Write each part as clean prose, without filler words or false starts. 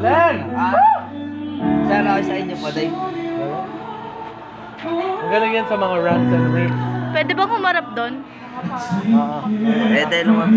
Galing! Sana ako sa inyo pa, Dave. Magaling yan sa mga runs and race. Pwede ba kumarap doon? Pwede naman.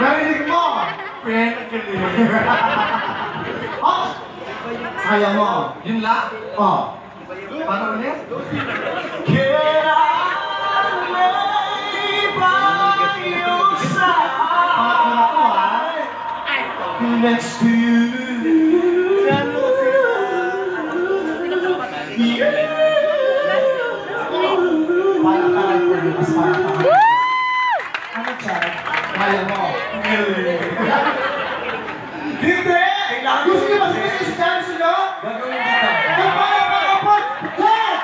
Narinig mo! Friend, ang galing. Oh! Kaya mo. Yun lang? Oh. Paano ulit? Can I lay by your side next to you? Ano siya? Kaya mo. Hindi! Gusto niyo ba sabihin si Jan sila? Gagawin kita. Kapag makapag! Jan!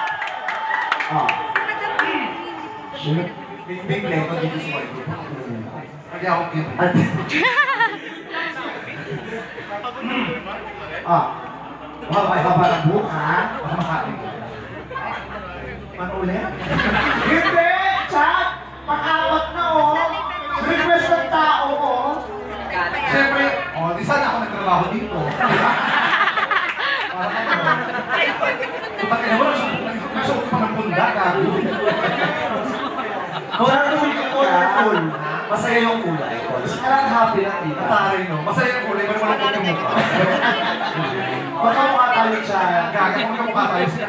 Big play ko dito sa mga grupo. Hindi ako cute. Haba ng buhok ha? Baka makain. Ano ulit? Hindi! Chat! Pang-apat na oh! Request ng tao oh! Siyempre, di sana ako nagtrabaho dito. Pagkakita mo, nasuot pa ng punda ka. Colorful yung colorful. Masaya yung kulay. Parang happy lang dito. Taray no. Masaya yung kulay, pero walang yung mukha. Baka mukha tayo siya. Gaga kung mukha tayo siya.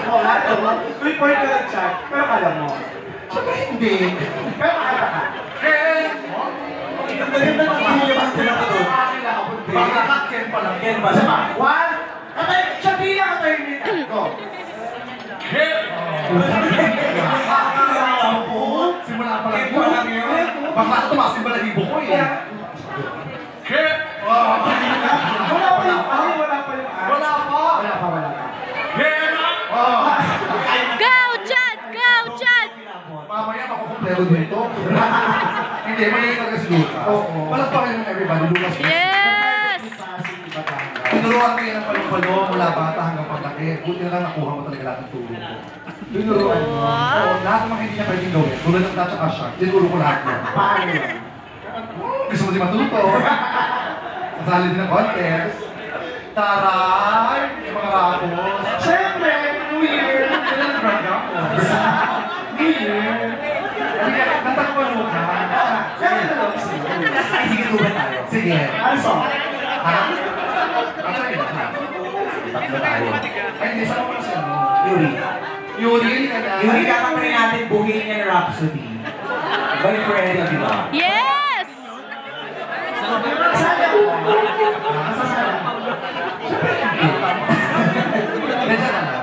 Wala ito. 3 point ka lang siya. Pero kala mo. Siyempre hindi. Pero makita ka. Ang ganda ng pinilipan sila ka doon. Baka Ken pa lang. Ken ba? Sama. 1. Katay. Siya bilang katay nito. Go. Ken! Simula pa lang po. Baka tumasin ba lang ibo ko eh. Ken! Wala pa yung ay. Wala pa. Ken! Go, Chad! Go, Chad! Mamaya makukumplero dito. Hindi, magaling talaga si Lucas. Walang pa kayo ng everybody. Lucas. Yes! Tinuruan ko yan ang palong-palo mula bata hanggang paglaki. Buti na lang nakuha mo talaga lahat ng tulong ko. Tinuruan mo. Wow! Lahat ng mga hindi niya pwedeng gawin. Tulad ng tatsa ka siya. Tinuro ko lahat yan. Paano yan? Gusto mo di matuto? Kasali din ng contest. Taray! Mga rapos. Siyempre, New Year! Kailan na brand ako? New Year! Natakpan mo ka. Ay, sige, tuba tayo. Sige. Ano song? Ha? Ano yun? Tatlo tayo. Ay, hindi. Saan mo na siya? Yuri. Yuri ka na. Yuri, kakapin natin Bohemian Rhapsody. By Freddie, di ba? Yes! Saan ako? Saan? Nandiyan ka na.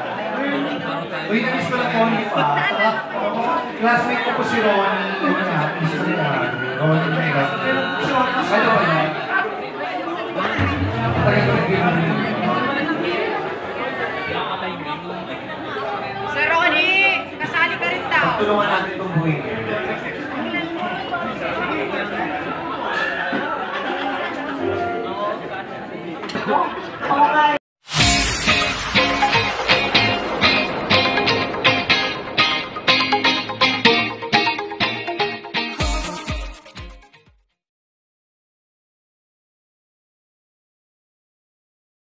Uy, namiss ko lang Connie pa. Classmate ko po si Ronnie. Yun nga, miss ko nila. Ronnie Mega. Ano ba yun? Tagal ko nag-game. Sir Ronnie, kasali ka rin daw. Tulungan natin itong Bohemian. Okay.